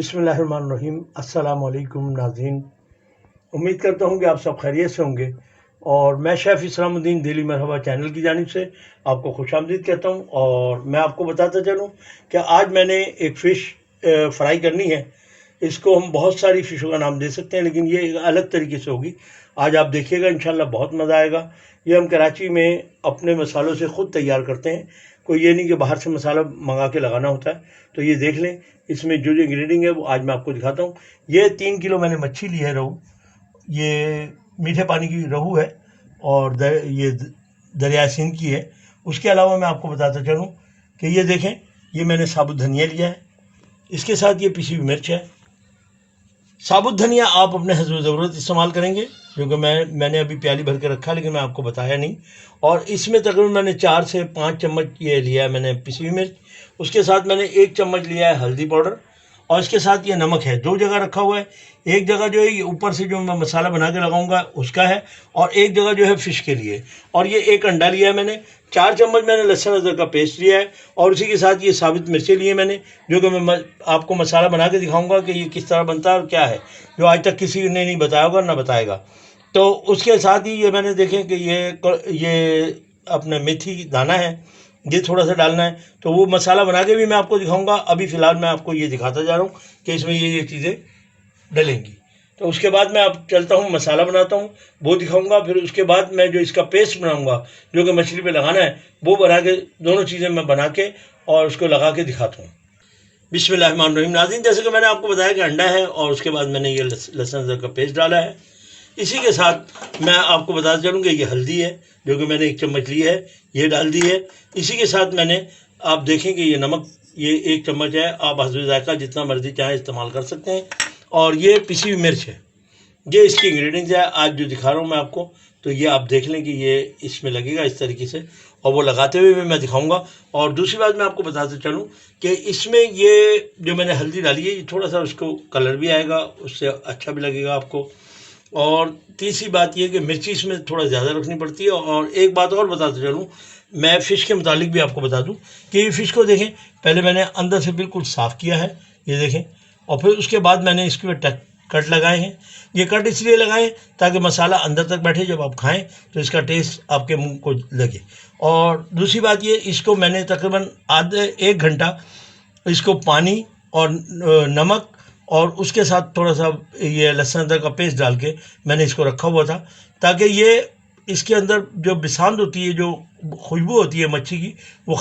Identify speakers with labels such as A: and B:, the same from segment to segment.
A: बिस्मिल्लाहिर्रहमानिर्रहीम। अस्सलाम वालेकुम नाज़रीन, उम्मीद करता हूँ कि आप सब खैरियत से होंगे और मैं शेफ़ इस्लामुद्दीन दिल्ली मरहबा चैनल की जानिब से आपको खुशामदीद कहता हूँ। और मैं आपको बताता चलूँ कि आज मैंने एक फ़िश फ्राई करनी है। इसको हम बहुत सारी फ़िशों का नाम दे सकते हैं, लेकिन ये एक अलग तरीके से होगी। आज आप देखिएगा, इंशाल्लाह बहुत मज़ा आएगा। ये हम कराची में अपने मसालों से ख़ुद तैयार करते हैं, कोई ये नहीं कि बाहर से मसाला मंगा के लगाना होता है। तो ये देख लें, इसमें जो जो इंग्रेडिएंट है वो आज मैं आपको दिखाता हूँ। ये 3 किलो मैंने मच्छी ली है, रोहू। ये मीठे पानी की रोहू है और ये दरिया सिंध की है। उसके अलावा मैं आपको बताता चलूँ कि ये देखें, ये मैंने साबुत धनिया लिया है, इसके साथ ये पिसी हुई मिर्च है। साबुत धनिया आप अपने हस्ब ज़रूरत इस्तेमाल करेंगे, जो कि मैंने अभी प्याली भर के रखा, लेकिन मैं आपको बताया नहीं। और इसमें तकरीबन मैंने 4 से 5 चम्मच ये लिया है मैंने पिसी हुई मिर्च। उसके साथ मैंने 1 चम्मच लिया है हल्दी पाउडर और इसके साथ ये नमक है। 2 जगह रखा हुआ है, एक जगह जो है ये ऊपर से जो मैं मसाला बना के लगाऊंगा उसका है, और एक जगह जो है फ़िश के लिए। और ये 1 अंडा लिया है मैंने। 4 चम्मच मैंने लहसुन अदरक का पेस्ट लिया है और उसी के साथ ये साबित मिर्चें लिए मैंने, जो कि मैं आपको मसाला बना के दिखाऊंगा कि ये किस तरह बनता है और क्या है, जो आज तक किसी ने नहीं बताया होगा ना बताएगा। तो उसके साथ ही ये मैंने देखें कि ये अपने मेथी दाना है, ये थोड़ा सा डालना है। तो वो मसाला बना के भी मैं आपको दिखाऊंगा। अभी फ़िलहाल मैं आपको ये दिखाता जा रहा हूँ कि इसमें ये चीज़ें डलेंगी। तो उसके बाद मैं अब चलता हूँ, मसाला बनाता हूँ, वो दिखाऊंगा। फिर उसके बाद मैं जो इसका पेस्ट बनाऊंगा, जो कि मछली पे लगाना है, वो बना के दोनों चीज़ें मैं बना के और उसको लगा के दिखाता हूँ। बिस्मिल्लाहिर्रहमानिर्रहीम। नाज़रीन, जैसे कि मैंने आपको बताया कि अंडा है और उसके बाद मैंने ये लहसुन अदरक का पेस्ट डाला है। इसी के साथ मैं आपको बताता चलूँ कि ये हल्दी है, जो कि मैंने 1 चम्मच ली है, ये डाल दी है। इसी के साथ मैंने, आप देखें कि ये नमक, ये 1 चम्मच है। आप हस्ब ज़ायक़ा जितना मर्ज़ी चाहें इस्तेमाल कर सकते हैं। और ये पिसी हुई मिर्च है। ये इसकी इंग्रेडिएंट्स है आज जो दिखा रहा हूँ मैं आपको। तो ये आप देख लें कि ये इसमें लगेगा इस तरीके से, और वो लगाते हुए भी मैं दिखाऊंगा। और दूसरी बात मैं आपको बताते चलूँ कि इसमें ये जो मैंने हल्दी डाली है, ये थोड़ा सा उसको कलर भी आएगा, उससे अच्छा भी लगेगा आपको। और तीसरी बात ये कि मिर्ची इसमें थोड़ा ज़्यादा रखनी पड़ती है। और एक बात और बताते चलूँ, मैं फ़िश के मुतालिक भी आपको बता दूँ कि ये फ़िश को देखें, पहले मैंने अंदर से बिल्कुल साफ़ किया है, ये देखें। और फिर उसके बाद मैंने इसके कट लगाए हैं। ये कट इसलिए लगाएं ताकि मसाला अंदर तक बैठे, जब आप खाएं तो इसका टेस्ट आपके मुंह को लगे। और दूसरी बात ये, इसको मैंने तकरीबन आधे 1 घंटा इसको पानी और नमक और उसके साथ थोड़ा सा ये लहसुन अदरक का पेस्ट डाल के मैंने इसको रखा हुआ था, ताकि ये इसके अंदर जो बिसांद होती है, जो खुशबू होती है मच्छी की, वो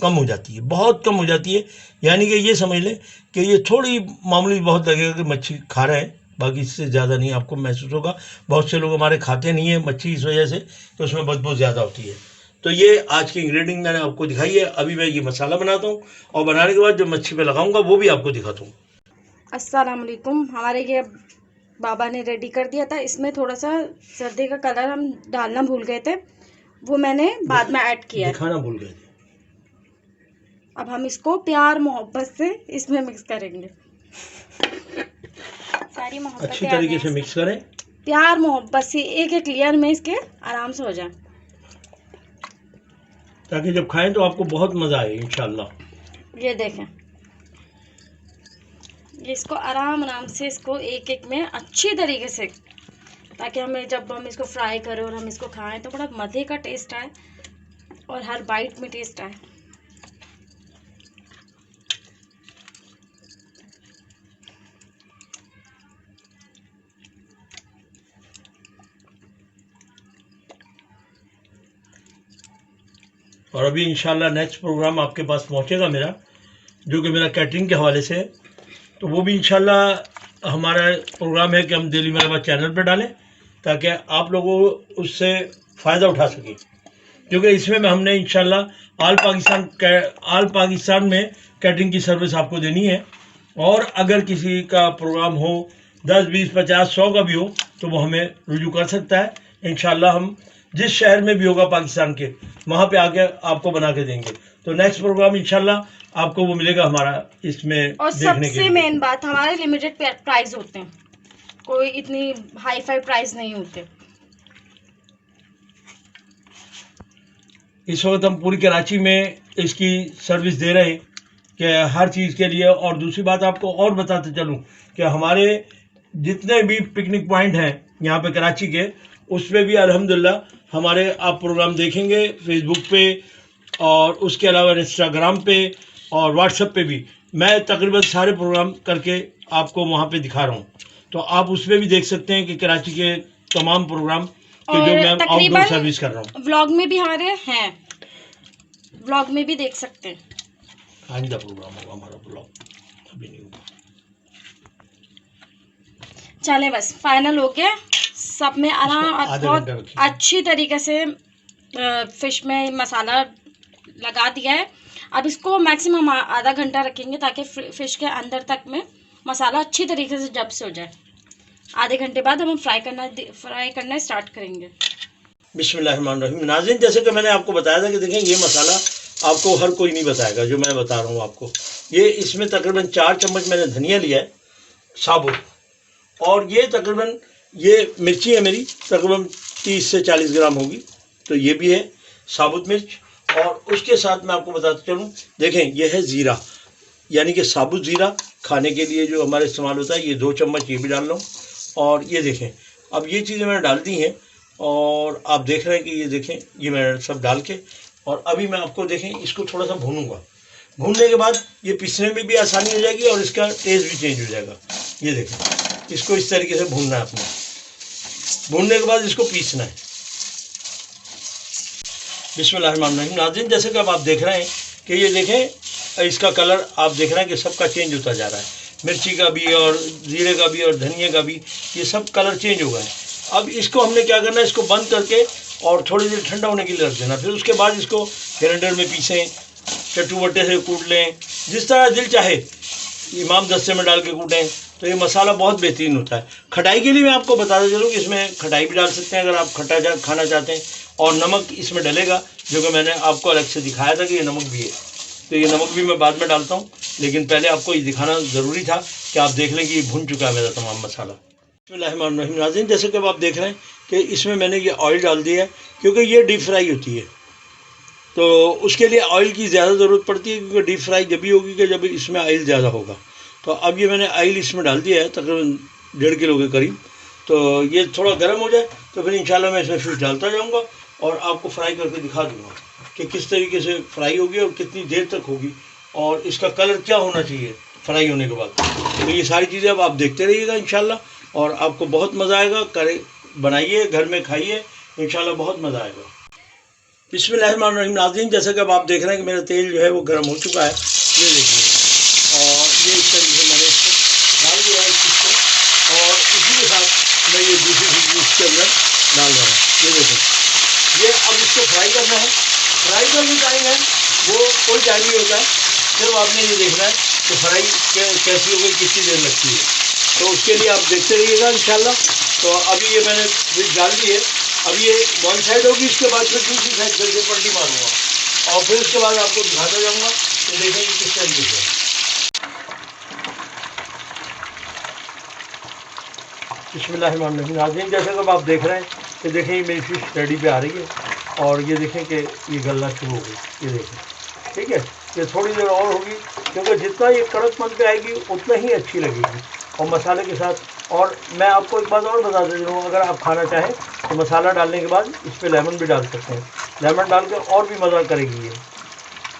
A: कम हो जाती है, बहुत कम हो जाती है। यानी कि ये समझ लें कि ये थोड़ी मामूली बहुत लगेगा कि मच्छी खा रहे हैं, बाकी इससे ज़्यादा नहीं आपको महसूस होगा। बहुत से लोग हमारे खाते नहीं है मच्छी इस वजह से, तो उसमें बदबू ज़्यादा होती है। तो ये आज की इंग्रेडिएंट मैंने आपको दिखाई है। अभी मैं ये मसाला बनाता हूँ और बनाने के बाद जो मच्छी पे लगाऊंगा वो भी आपको दिखाता हूँ।
B: अस्सलाम वालेकुम। हमारे ये बाबा ने रेडी कर दिया था। इसमें थोड़ा सा सर्दी का कलर हम डालना भूल गए थे, वो मैंने बाद में ऐड किया है।
A: दिखाना भूल गए थे।
B: अब हम इसको प्यार मोहब्बत से इसमें मिक्स करेंगे। सारी मोहब्बत
A: अच्छी तरीके से मिक्स करें,
B: प्यार मोहब्बत से, एक एक लेयर में इसके आराम से हो जाए,
A: ताकि जब खाएं तो आपको बहुत मज़ा आए इंशाल्लाह।
B: ये देखें, इसको आराम से इसको एक एक में अच्छी तरीके से, ताकि हमें जब हम इसको फ्राई करें और हम इसको खाएं तो बड़ा मज़े का टेस्ट आए और हर बाइट में टेस्ट आए।
A: और अभी इंशाल्लाह नेक्स्ट प्रोग्राम आपके पास पहुंचेगा मेरा, जो कि मेरा कैटरिंग के हवाले से है। तो वो भी इंशाल्लाह हमारा प्रोग्राम है कि हम दिल्ली मरहबा चैनल पर डालें, ताकि आप लोगों उससे फ़ायदा उठा सकें। क्योंकि इसमें हमने इंशाल्लाह आल पाकिस्तान में कैटरिंग की सर्विस आपको देनी है। और अगर किसी का प्रोग्राम हो 10, 20, 50, 100 का भी हो, तो वो हमें रुजू कर सकता है। इंशाल्लाह हम जिस शहर में भी होगा पाकिस्तान के, वहाँ पे आके आपको बना के देंगे। तो नेक्स्ट प्रोग्राम इंशाल्लाह आपको वो मिलेगा हमारा इसमें।
B: और सबसे मेन बात, हमारे लिमिटेड प्राइस होते हैं, कोई इतनी हाई फाई प्राइस नहीं होते।
A: इस वक्त हम पूरी कराची में इसकी सर्विस दे रहे हैं। कि हर चीज़ के लिए। और दूसरी बात आपको और बताते चलूँ कि हमारे जितने भी पिकनिक पॉइंट हैं यहाँ पे कराची के, उस पर भी अल्हम्दुलिल्लाह हमारे आप प्रोग्राम देखेंगे फेसबुक पे, और उसके अलावा इंस्टाग्राम पे और व्हाट्सएप पे भी मैं तकरीबन सारे प्रोग्राम करके आपको वहाँ पे दिखा रहा हूँ। तो आप उस पर भी देख सकते हैं कि कराची के तमाम प्रोग्राम के जो
B: और
A: मैं आउटडोर
B: तकरीबन
A: सर्विस कर रहा हूँ।
B: व्लॉग में भी हमारे हैं, व्लॉग में भी देख सकते हैं।
A: आइंदा प्रोग्राम होगा हमारा, ब्लॉग अभी नहीं होगा।
B: चले बस फाइनल हो गया सब में आराम।
A: इसको
B: और
A: आधे
B: बहुत
A: घंटे रखिए।
B: अच्छी तरीके से फिश में मसाला लगा दिया है। अब इसको मैक्सिमम आधा घंटा रखेंगे ताकि फिश के अंदर तक में मसाला अच्छी तरीके से जब से हो जाए। आधे घंटे बाद हम फ्राई करना स्टार्ट करेंगे।
A: बिस्मिल्लाहिर्रहमानिर्रहीम। नाज़रीन, जैसे कि मैंने आपको बताया था कि देखें ये मसाला आपको हर कोई नहीं बताएगा जो मैं बता रहा हूँ आपको। ये इसमें तकरीबन 4 चम्मच मैंने धनिया लिया है साबुत, और ये तकरीबन ये मिर्ची है मेरी तकरीबन 30 से 40 ग्राम होगी, तो ये भी है साबुत मिर्च। और उसके साथ मैं आपको बताता चलूँ, देखें ये है ज़ीरा, यानी कि साबुत ज़ीरा खाने के लिए जो हमारे इस्तेमाल होता है, ये 2 चम्मच ये भी डाल लो। और ये देखें, अब ये चीज़ें मैंने डाल दी हैं और आप देख रहे हैं कि ये देखें ये मैंने सब डाल के, और अभी मैं आपको देखें इसको थोड़ा सा भूनूंगा। भूनने के बाद ये पीसने में भी आसानी हो जाएगी और इसका टेस्ट भी चेंज हो जाएगा। ये देखें, इसको इस तरीके से भूनना है अपने। भूनने के बाद इसको पीसना है। बिस्मिल्लाहिर्रहमानिर्रहीम। नाज़रीन, जैसे कि अब आप देख रहे हैं कि ये देखें इसका कलर आप देख रहे हैं कि सबका चेंज होता जा रहा है, मिर्ची का भी और ज़ीरे का भी और धनिया का भी, ये सब कलर चेंज हो गए हैं। अब इसको हमने क्या करना है, इसको बंद करके और थोड़ी देर ठंडा होने के लिए रख देना। फिर उसके बाद इसको ग्राइंडर में पीसें, चट्टू बट्टे से कूट लें, जिस तरह दिल चाहे इमाम दस्ते में डाल के कूटें, तो ये मसाला बहुत बेहतरीन होता है। खटाई के लिए मैं आपको बताता चलूँ कि इसमें खटाई भी डाल सकते हैं अगर आप खट्टा खाना चाहते हैं, और नमक इसमें डलेगा, जो कि मैंने आपको अलग से दिखाया था कि ये नमक भी है। तो ये नमक भी मैं बाद में डालता हूँ, लेकिन पहले आपको ये दिखाना ज़रूरी था कि आप देख लें कि ये भुन चुका है मेरा तमाम मसाला। बिस्मिल्लाहिर्रहमानिर्रहीम। नाज़रीन, जैसे कि अब आप देख रहे हैं कि इसमें मैंने ये ऑयल डाल दिया है, क्योंकि ये डीप फ्राई होती है, तो उसके लिए ऑयल की ज़्यादा ज़रूरत पड़ती है, क्योंकि डीप फ्राई जब भी होगी कि जब इसमें ऑयल ज़्यादा होगा। तो अब ये मैंने ऑयल इसमें डाल दिया है तकरीबन 1.5 किलो के करीब। तो ये थोड़ा गर्म हो जाए तो फिर इंशाल्लाह मैं इसमें फिश डालता जाऊँगा और आपको फ्राई करके दिखा दूँगा कि किस तरीके से फ्राई होगी और कितनी देर तक होगी और इसका कलर क्या होना चाहिए फ्राई होने के बाद। तो ये सारी चीज़ें अब आप देखते रहिएगा इंशाल्लाह, और आपको बहुत मज़ा आएगा। करे बनाइए, घर में खाइए, इंशाल्लाह बहुत मज़ा आएगा। बिस्मिल्लाहिर्रहमानिर्रहीम। नाज़रीन, जैसे कि अब आप देख रहे हैं कि मेरा तेल जो है वो गर्म हो चुका है, ये देखिए, और ये इस तरीके से मैंने इसको डाल दिया है इस चीज़ को, और इसी के साथ मैं ये दूसरी चीज़ इसके अंदर डाल रहा हूँ। ये देखें, ये अब इसको फ्राई करना है। फ्राई का जो टाइम है वो कोई टाइम नहीं होता है, सिर्फ आपने ये देखना है कि फ्राई कैसी हो गई, कितनी देर लगती है। तो उसके लिए आप देखते रहिएगा इंशाल्लाह। तो अभी ये मैंने फिश डाल दी है, अब ये वन साइड होगी, इसके बाद फिर दूसरी साइड करके पलटी मारूंगा और फिर उसके बाद आपको दिखाता जाऊँगा। तो देखें कि किस तरीके से। बिस्मिल्लाहिर्रहमानिर्रहीम। नाज़रीन, जैसे कि आप देख रहे हैं कि देखें ये मेरी फिश रेडी पे आ रही है, और ये देखें कि ये गलना शुरू हो गई। ये देखें, ठीक है, ये थोड़ी देर और होगी, क्योंकि जितना ये कड़कपन पे आएगी उतना ही अच्छी लगेगी और मसाले के साथ। और मैं आपको एक बात और बता देता हूँ, अगर आप खाना चाहें तो मसाला डालने के बाद इस पर लेमन भी डाल सकते हैं, लेमन डाल के और भी मज़ा करेगी ये।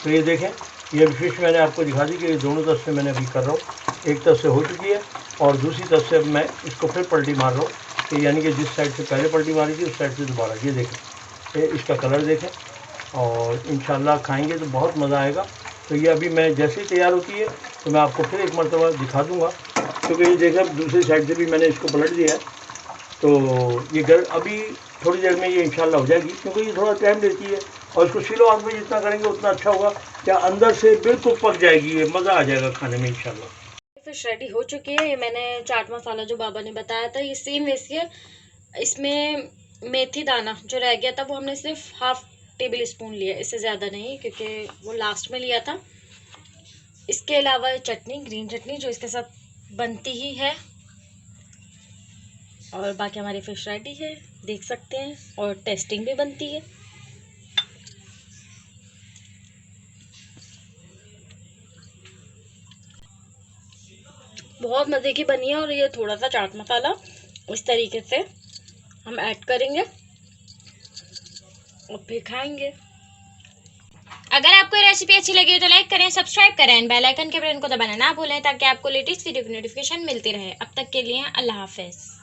A: तो ये देखें, ये फिश मैंने आपको दिखा दी कि ये दोनों तरफ से मैंने अभी कर रहा हूँ, एक तरफ से हो चुकी है और दूसरी तरफ से अब मैं इसको फिर पलटी मार रहा हूँ, कि यानी कि जिस साइड से पहले पलटी मारी थी उस साइड से दोबारा। ये देखें, ये इसका कलर देखें, और इंशाल्लाह खाएंगे तो बहुत मज़ा आएगा। तो ये अभी मैं जैसे ही तैयार होती है तो मैं आपको फिर एक मरतबा दिखा दूँगा, क्योंकि ये देखें दूसरी साइड से भी मैंने इसको पलट दिया है। तो ये अभी थोड़ी देर में ये इंशाल्लाह हो जाएगी, क्योंकि ये थोड़ा टाइम लेती है, और इसको स्लो आग में जितना करेंगे उतना अच्छा होगा, क्या अंदर से बिल्कुल पक जाएगी, ये मज़ा आ जाएगा खाने में इंशाल्लाह।
B: फिश रेडी हो चुकी है। ये मैंने चाट मसाला जो बाबा ने बताया था ये सेम वैसी है। इसमें मेथी दाना जो रह गया था वो हमने सिर्फ ½ टेबल स्पून लिया, इससे ज़्यादा नहीं, क्योंकि वो लास्ट में लिया था। इसके अलावा चटनी, ग्रीन चटनी जो इसके साथ बनती ही है, और बाकी हमारी फिश रेडी है, देख सकते हैं, और टेस्टिंग भी बनती है। बहुत मज़े की बनी है। और ये थोड़ा सा चाट मसाला इस तरीके से हम ऐड करेंगे और फिर खाएंगे। अगर आपको ये रेसिपी अच्छी लगी हो तो लाइक करें, सब्सक्राइब करें एंड बेल आइकन के बटन को दबाना ना भूलें ताकि आपको लेटेस्ट वीडियो की नोटिफिकेशन मिलती रहे। अब तक के लिए अल्लाह हाफिज़।